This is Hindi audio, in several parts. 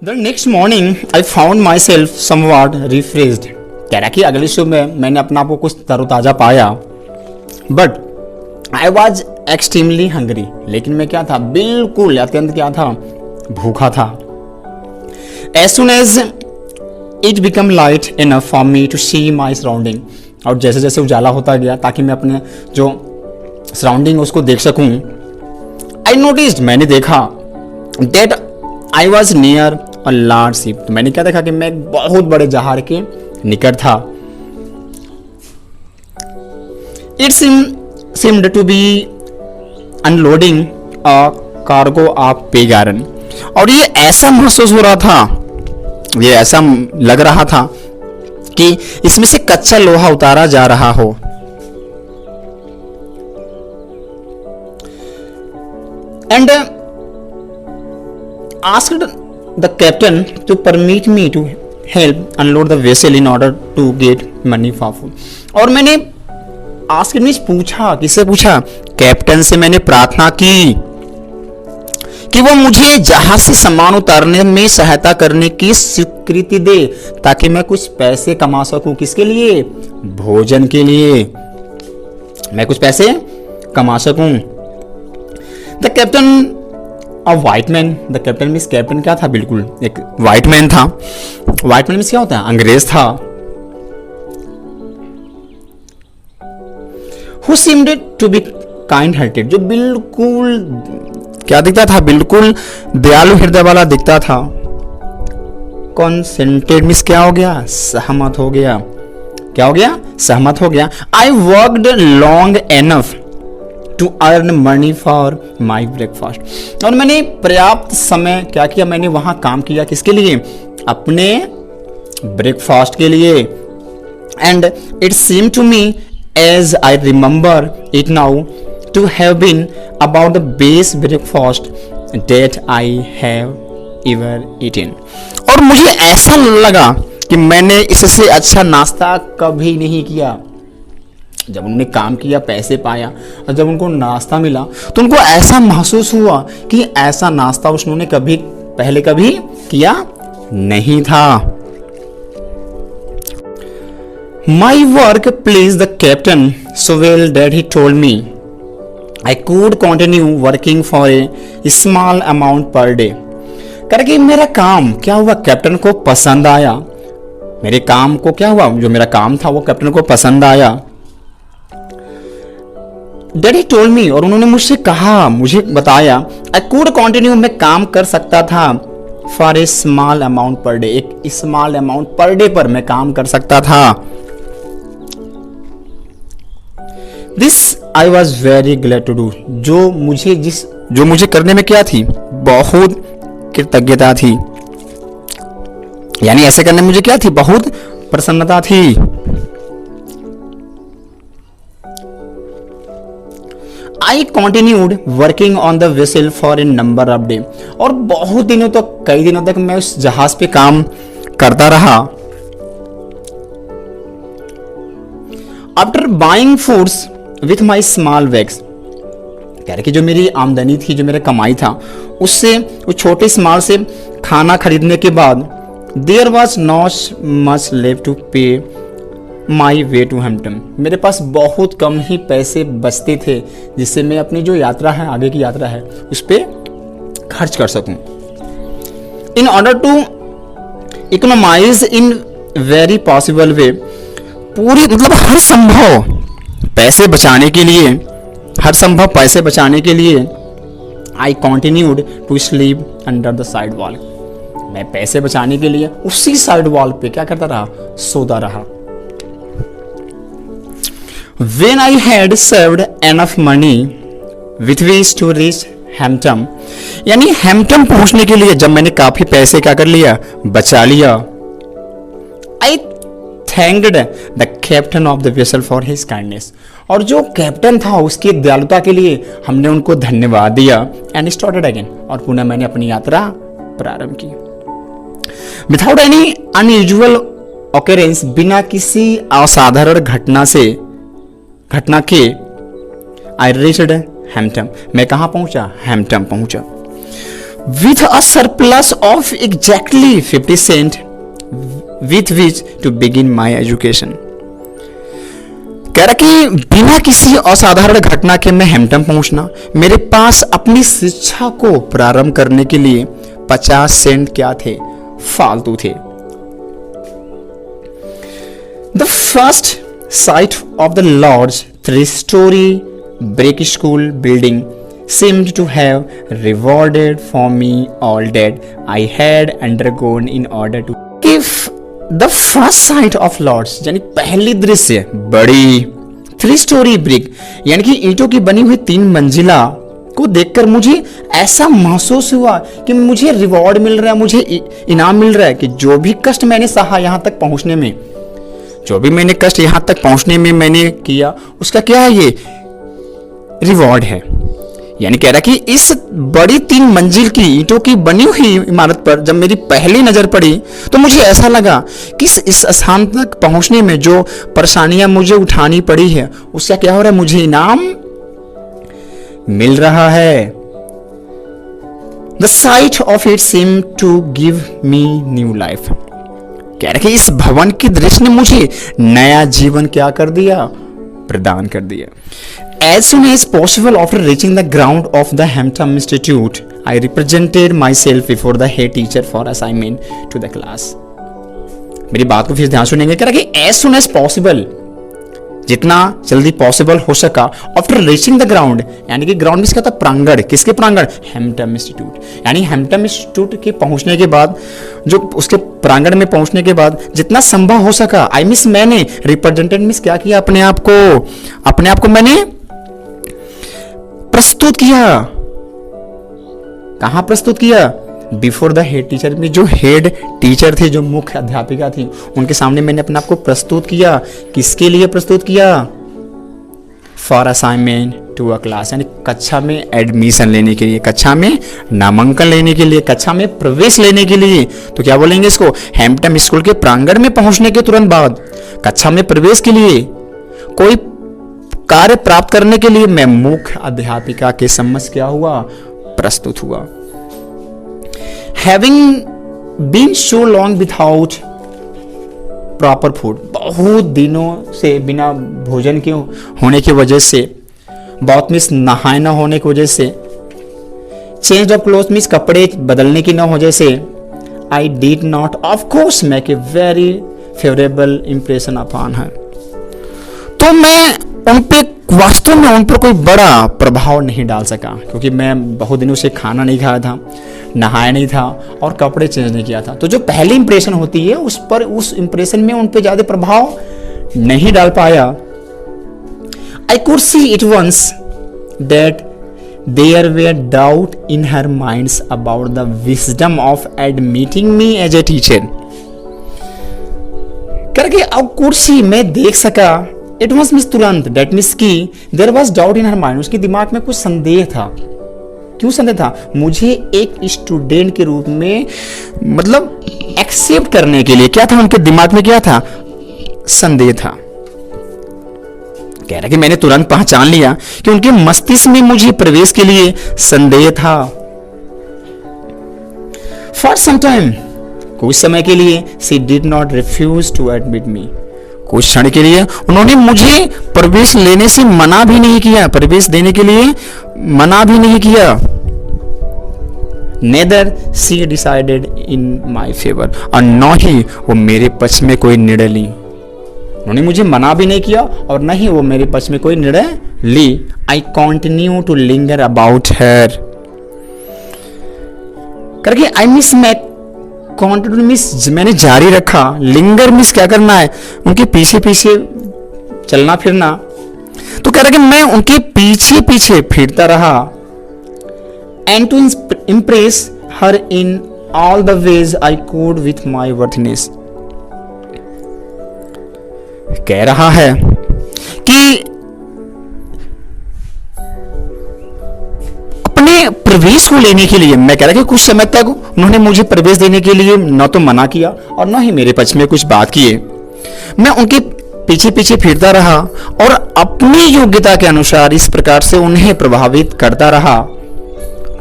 The next morning, I found myself somewhat refreshed. कह रहा कि अगली सुबह मैंने अपना आप को कुछ तरोताज़ा पाया. But I was extremely hungry. लेकिन मैं क्या था, बिल्कुल अत्यंत क्या था, भूखा था. As soon as it became light enough for me to see my surrounding. और जैसे जैसे उजाला होता गया ताकि मैं अपने जो सराउंडिंग उसको देख सकूं. I noticed, मैंने देखा that I was near a large ship. तो मैंने क्या देखा कि मैं एक बहुत बड़े जहाज के निकट था. It seemed to be unloading a cargo of pig iron. और ये ऐसा महसूस हो रहा था, ये ऐसा लग रहा था कि इसमें से कच्चा लोहा उतारा जा रहा हो. And asked the captain to permit me to help unload the vessel in order to get money for food. और मैंने asked मीन्स पूछा, किससे पूछा? कैप्टन से मैंने प्रार्थना की कि वो मुझे जहाज से सामान उतारने में सहायता करने की स्वीकृति दे ताकि मैं कुछ पैसे कमा सकूं. किसके लिए? भोजन के लिए मैं कुछ पैसे कमा सकूं. The captain white man. The captain means captain क्या था? बिल्कुल एक व्हाइट मैन था. व्हाइट मैन मीन्स क्या होता है? अंग्रेज था. Who seemed to be kind hearted. जो बिल्कुल क्या दिखता था? बिल्कुल दयालु हृदय वाला दिखता था. कॉन्सेंटेड मीन्स क्या हो गया? सहमत हो गया. क्या हो गया? सहमत हो गया. I worked long enough to earn money for my breakfast. और मैंने पर्याप्त समय क्या किया? मैंने वहां काम किया. किसके लिए? अपने ब्रेकफास्ट के लिए. And it seem to me as I remember it now to have been about the best breakfast that I have ever eaten. और मुझे ऐसा लगा कि मैंने इससे अच्छा नाश्ता कभी नहीं किया. जब उन्होंने काम किया, पैसे पाया और जब उनको नाश्ता मिला तो उनको ऐसा महसूस हुआ कि ऐसा नाश्ता उन्होंने कभी पहले कभी किया नहीं था. My work please the captain so well that he told me I could continue working for a small amount per day. करके मेरा काम क्या हुआ? कैप्टन को पसंद आया. मेरे काम को क्या हुआ? जो मेरा काम था वो कैप्टन को पसंद आया. Daddy told me. और उन्होंने मुझसे कहा, मुझे बताया, आई कुड कंटिन्यू. मैं काम कर सकता था for a small amount per day. एक स्मॉल अमाउंट पर डे पर मैं काम कर सकता था. This I was very glad to do. जो मुझे करने में क्या थी? बहुत कृतज्ञता थी. यानी ऐसे करने में मुझे क्या थी? बहुत प्रसन्नता थी. I continued working on the vessel for a number of days. और बहुत दिनों तक, कई दिनों तक मैं उस जहाज पे काम करता रहा. After buying foods with my small bags. कह रहे कि जो मेरी आमदनी थी, जो मेरा कमाई था, उससे उस छोटे स्मॉल से खाना खरीदने के बाद there was not much left to pay my way to Hampton. मेरे पास बहुत कम ही पैसे बचते थे जिससे मैं अपनी जो यात्रा है, आगे की यात्रा है, उस पर खर्च कर सकूं. In order to economise in very possible way. पूरी मतलब हर संभव पैसे बचाने के लिए, हर संभव पैसे बचाने के लिए I continued to sleep under the side wall. मैं पैसे बचाने के लिए उसी साइड वॉल पे क्या करता रहा? सोता रहा. When I had saved enough money with which to reach Hampton, यानी हैम्पटन पहुंचने के लिए जब मैंने काफी पैसे क्या कर लिया? बचा लिया. I thanked the captain of the vessel for his kindness. और जो कैप्टन था उसकी दयालुता के लिए हमने उनको धन्यवाद दिया. And started again. और पुनः मैंने अपनी यात्रा प्रारंभ की. Without any unusual occurrence, बिना किसी असाधारण घटना के आई रीच्ड हैम्पटन. मैं कहाँ पहुंचा? हैम्पटन पहुंचा. with a surplus of exactly 50 cents with which to begin my education. कह रहा कि बिना किसी असाधारण घटना के मैं हैम्पटन पहुंचना, मेरे पास अपनी शिक्षा को प्रारंभ करने के लिए 50 सेंट क्या थे, फालतू थे. The first sight of the Lord's 3-story brick school building seemed to have rewarded for me all that I had undergone in order to give the first sight of Lord's, यानी पहली दृश्य बड़ी 3-story brick यानी कि ईंटों की बनी हुई 3 मंजिला को देखकर मुझे ऐसा महसूस हुआ कि मुझे रिवॉर्ड मिल रहा है, मुझे इनाम मिल रहा है कि जो भी कष्ट मैंने सहा यहाँ तक पहुंचने में, जो भी मैंने कष्ट यहाँ तक पहुंचने में मैंने किया, उसका क्या है, ये रिवॉर्ड है. यानी कह रहा कि इस बड़ी 3 मंजिल की ईंटों की बनी हुई इमारत पर जब मेरी पहली नजर पड़ी तो मुझे ऐसा लगा कि इस स्थान तक पहुंचने में जो परेशानियां मुझे उठानी पड़ी है उसका क्या हो रहा है, मुझे इनाम मिल रहा है. The sight of it seemed to give me new life. कह रहा कि इस भवन की दृश्य ने मुझे नया जीवन क्या कर दिया, प्रदान कर दिया. As soon as possible after reaching the ground of the Hampton Institute, I represented myself before the head teacher for assignment to the class. मेरी बात को फिर ध्यान सुनेंगे. कह रहा कि as soon as possible, जितना जल्दी पॉसिबल हो सका, आफ्टर रीचिंग द ग्राउंड, यानी कि ग्राउंड में था प्रांगण, किसके प्रांगण, हैम्पटन इंस्टीट्यूट, यानी हैम्पटन इंस्टीट्यूट के पहुंचने के बाद, जो उसके प्रांगण में पहुंचने के बाद जितना संभव हो सका, आई मिस मैंने रिप्रेजेंटेड मिस क्या किया, अपने आप को मैंने प्रस्तुत किया. कहां प्रस्तुत किया, बिफोर द हेड टीचर में, जो हेड टीचर थे, जो मुख्य अध्यापिका थी, उनके सामने मैंने अपने आप को प्रस्तुत किया. किसके लिए प्रस्तुत किया, for assignment to a class, यानी कक्षा में एडमिशन लेने के लिए, कक्षा में नामांकन लेने के लिए, कक्षा में प्रवेश लेने के लिए. तो क्या बोलेंगे इसको, हैम्पटन स्कूल के प्रांगण में पहुंचने के तुरंत बाद कक्षा में प्रवेश के लिए, कोई कार्य प्राप्त करने के लिए मैं मुख्य अध्यापिका के समक्ष क्या हुआ, प्रस्तुत हुआ. Having been so long without proper food, बहुत दिनों से बिना भोजन के होने की वजह से, बहुत मिस नहाए न होने की वजह से, चेंज ऑफ क्लोथ मिस कपड़े बदलने की न वजह से, I did not of course make a very favorable impression upon her. तो मैं उन पे वास्तव में उन पर कोई बड़ा प्रभाव नहीं डाल सका, क्योंकि मैं बहुत दिनों से खाना नहीं खाया था, नहाया नहीं था और कपड़े चेंज नहीं किया था. तो जो पहली इंप्रेशन होती है उस इंप्रेशन में उन पे ज्यादा प्रभाव नहीं डाल पाया. I could see at once that there were doubt in her minds about the wisdom of admitting me as a teacher. करके अब कुर्सी में देख सका, इट वॉज मिस तुरंत, डेट मिस की there was doubt in her mind, उसके दिमाग में कुछ संदेह था. क्यों संदेह था, मुझे एक स्टूडेंट के रूप में मतलब एक्सेप्ट करने के लिए क्या था, उनके दिमाग में क्या था, संदेह था. कह रहा कि मैंने तुरंत पहचान लिया कि उनके मस्तिष्क में मुझे प्रवेश के लिए संदेह था. फॉर सम टाइम, कुछ समय के लिए, she did not refuse to admit me, कुछ क्षण के लिए उन्होंने मुझे प्रवेश लेने से मना भी नहीं किया, प्रवेश देने के लिए मना भी नहीं किया. Neither she decided in my favour, और न ही वो मेरे पक्ष में कोई निर्णय ली. उन्होंने मुझे मना भी नहीं किया और न ही वो मेरे पक्ष में कोई निर्णय ली. I continue to linger about her, करके आई मिस कॉन्टिन्यू मिस मैंने जारी रखा. लिंगर मिस क्या करना है, उनके पीछे पीछे चलना फिरना. तो कह रहा कि मैं उनके पीछे पीछे फिरता रहा. And to impress her in all the ways I could with my worthness. कह रहा है कि अपने प्रवेश को लेने के लिए, मैं कह रहा कि कुछ समय तक उन्होंने मुझे प्रवेश देने के लिए न तो मना किया और न ही मेरे पक्ष में कुछ बात किए. मैं उनके पीछे पीछे फिरता रहा और अपनी योग्यता के अनुसार इस प्रकार से उन्हें प्रभावित करता रहा,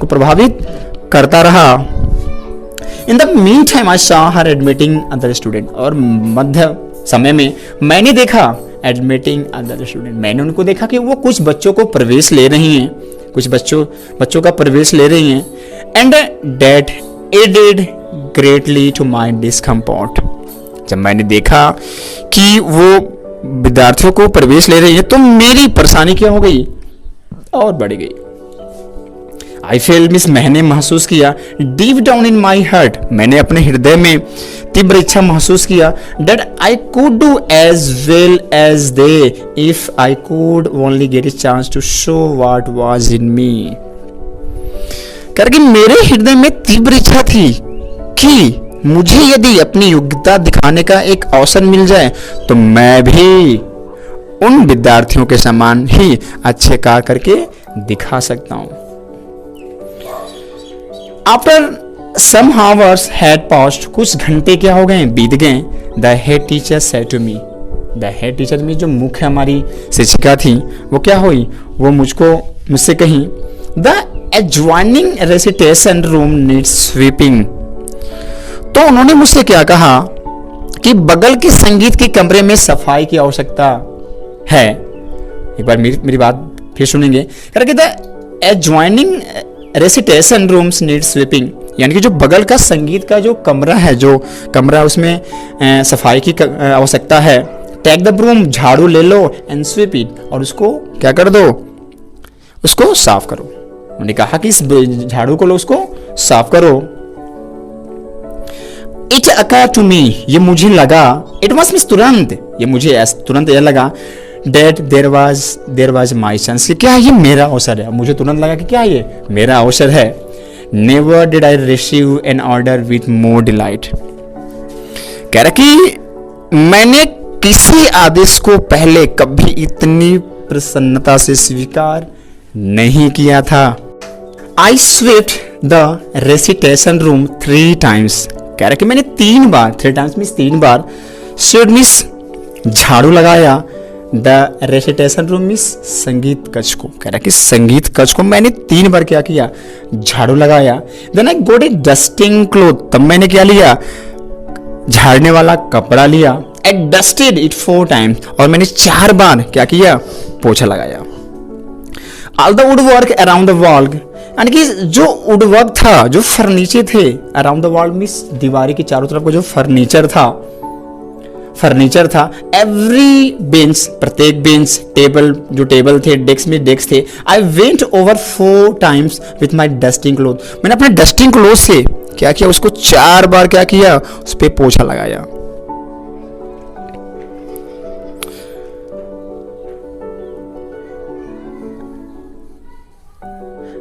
को प्रभावित करता रहा। In the mean time I saw her admitting other student, और मध्य समय में मैंने देखा एडमिटिंग अदर स्टूडेंट, मैंने उनको देखा कि वो कुछ बच्चों को प्रवेश ले रही हैं, कुछ बच्चों का प्रवेश ले रही हैं। And that added greatly to my discomfort, जब मैंने देखा कि वो विद्यार्थियों को प्रवेश ले रही है तो मेरी परेशानी क्या हो गई, और बढ़ गई। आई फेल मिस, मैंने महसूस किया, deep down in my heart, मैंने अपने हृदय में तीव्र इच्छा महसूस किया, that I could do as well as they if I could only get a chance to show what was in me. करके मेरे हृदय में तीव्र इच्छा थी कि मुझे यदि अपनी योग्यता दिखाने का एक अवसर मिल जाए तो मैं भी उन विद्यार्थियों के समान ही अच्छे कार्य करके दिखा सकता हूं। After some hours had passed, कुछ घंटे क्या हो गए, बीत गए। The head teacher said to me, the head teacher में जो मुख्य हमारी शिक्षिका थी वो क्या हुई, वो मुझसे कही, the adjoining recitation room needs sweeping. तो उन्होंने मुझसे क्या कहा कि बगल के संगीत के कमरे में सफाई की आवश्यकता है। एक बार मेरी बात फिर सुनेंगे। करके the adjoining recitation rooms need sweeping, यानी कि जो बगल का संगीत का जो कमरा है, जो कमरा उसमें सफाई की आवश्यकता है। टेक द ब्रूम, झाड़ू ले लो, एंड स्वीप इट, और उसको क्या कर दो, उसको साफ करो। उन्होंने कहा कि इस झाड़ू को लो, उसको साफ करो। इट अकर टू मी, ये मुझे लगा, इट वाज मींस तुरंत, ये मुझे तुरंत यह लगा, that there was my chance, क्या ये मेरा अवसर है। मुझे तुरंत लगा कि क्या ये मेरा अवसर है। Never did I receive an order with more delight, कह रहा कि मैंने किसी आदेश को पहले कभी इतनी प्रसन्नता से स्वीकार नहीं किया था। I swept the recitation room 3 times, कह रहा कि मैंने 3 बार, 3 times मीन्स 3 बार, स्वीप्ड मीन्स झाड़ू लगाया, द रेसिटेशन रूम मीन्स संगीत कक्ष को, कह रहा कि संगीत कक्ष को मैंने 3 बार क्या किया, झाड़ू लगाया। Then I got a dusting cloth, तब मैंने क्या लिया, झाड़ने वाला कपड़ा लिया। आई डस्टेड इट 4 times, और मैंने 4 बार क्या किया, पोछा लगाया। All the wood work around the wall, यानी कि जो वुडवर्क था, जो फर्नीचर थे, अराउंड द वॉल मीन्स दीवारी के चारों तरफ का जो फर्नीचर था, एवरी बेंच, प्रत्येक बेंच, टेबल, जो टेबल थे, डेस्क में डेस्क थे। I went over 4 times with my dusting cloth, मैंने अपने डस्टिंग क्लोथ से क्या किया, उसको 4 बार क्या किया, उस पर पोछा लगाया।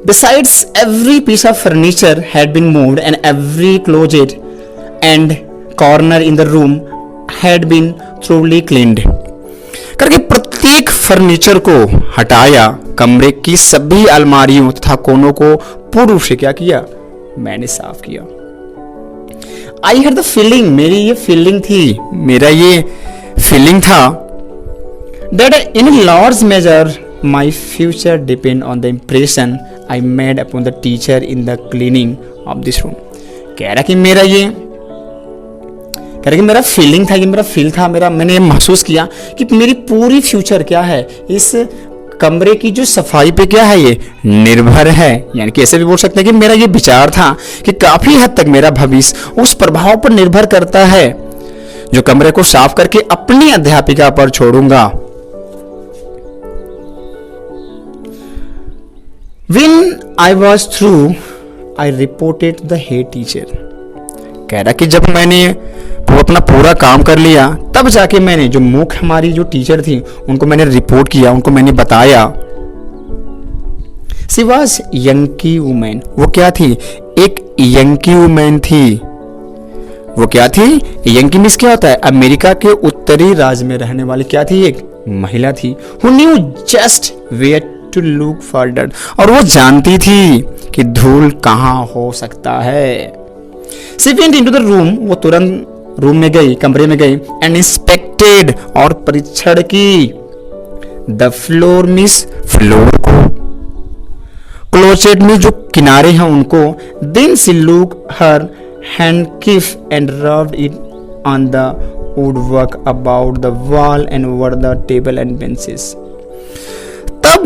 Besides, every piece of furniture had been moved and every closet and corner in the room had been thoroughly cleaned. करके प्रत्येक फर्नीचर को हटाया, कमरे की सभी अलमारियों तथा कोनों को पूर्ण रूप से क्या किया, मैंने साफ किया। I had the feeling, मेरी ये फीलिंग थी, मेरा ये फीलिंग था, that in a large measure my future depend on the impression I made upon the teacher in the cleaning of this room। कह रहा कि मेरा फीलिंग था, ये मेरा फील था, मैंने महसूस किया कि मेरी पूरी फ्यूचर क्या है, इस कमरे की जो सफाई पे क्या है, ये निर्भर है। यानी कि ऐसे भी बोल सकते हैं कि मेरा ये विचार था कि काफी हद तक मेरा भविष्य उस प्रभाव पर निर्भर करता है जो कमरे को साफ करके अपनी अध्यापिका पर छोड़ूंगा। When I was through, I reported the head teacher। कह रहा कि जब मैंने वो अपना पूरा काम कर लिया, तब जाके मैंने जो मुख्य हमारी जो टीचर थी उनको मैंने रिपोर्ट किया, उनको मैंने बताया। She was यंकी वुमेन, वो क्या थी, एक यंकी वुमेन थी। वो क्या थी, यंकी मीन्स क्या होता है, अमेरिका के उत्तरी राज्य में रहने वाली क्या थी, एक महिला थी। Who knew just where to look for dirt, और वो जानती थी कि धूल कहाँ हो सकता है। She went into the room, वो तुरंत रूम में गई, कमरे में गई, and inspected, और परीक्षण की। The floor मीन्स फ्लोर को, क्लोचेट में जो किनारे हैं उनको, then she took her handkerchief and rubbed it on the woodwork about the wall and over the table and benches. तब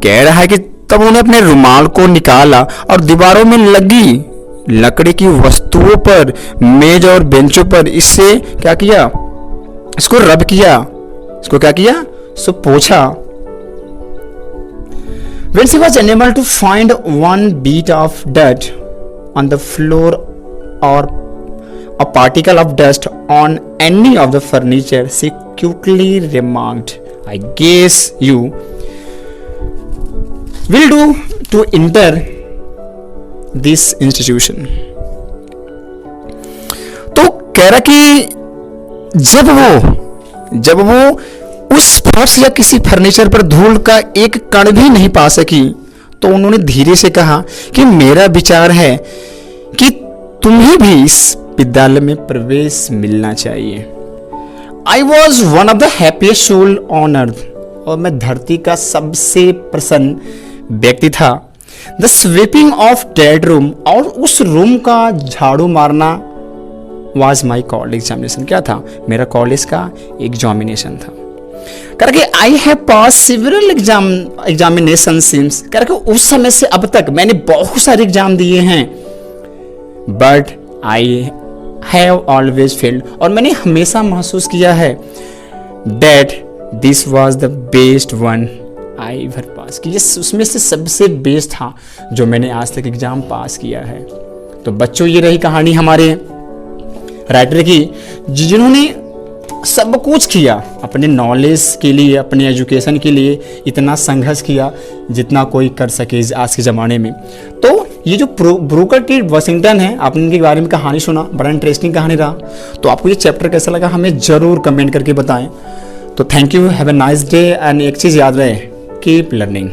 कह रहा है कि तब उन्होंने अपने रुमाल को निकाला और दीवारों में लगी लकड़ी की वस्तुओं पर, मेज और बेंचों पर इससे क्या किया, इसको रब किया, इसको क्या किया, सो पोछा। When she was unable to find one bit of dirt on the floor or a particle of dust on any of the furniture, she quickly remarked, I guess you will do to enter this institution। तो कह रहा कि जब वो उस फर्श या किसी फर्नीचर पर धूल का एक कण भी नहीं पा सकी, तो उन्होंने धीरे से कहा कि मेरा विचार है कि तुम्हें भी इस विद्यालय में प्रवेश मिलना चाहिए। I was one of the happiest soul on earth, और मैं धरती का सबसे प्रसन्न व्यक्ति था। The sweeping of dead room, और उस रूम का झाड़ू मारना वॉज माई कॉलेज एग्जामिनेशन, क्या था, मेरा कॉलेज का एग्जामिनेशन था। करके I have pass several examination since, करके उस समय से अब तक मैंने बहुत सारे एग्जाम दिए हैं, but I have always failed, और मैंने हमेशा महसूस किया है that this was the best one I ever pass, कि ये उसमें से सबसे बेस्ट था जो मैंने आज तक एग्जाम पास किया है। तो बच्चों, ये रही कहानी हमारे राइटर की, जिन्होंने सब कुछ किया अपने नॉलेज के लिए, अपने एजुकेशन के लिए, इतना संघर्ष किया जितना कोई कर सके आज के ज़माने में। तो ये जो ब्रूकर टी वाशिंगटन है, आपने इनके बारे में कहानी सुना, बड़ा इंटरेस्टिंग कहानी रहा। तो आपको ये चैप्टर कैसा लगा हमें ज़रूर कमेंट करके बताएं। तो thank you, have a nice day, and एक चीज़ याद रहे, कीप लर्निंग।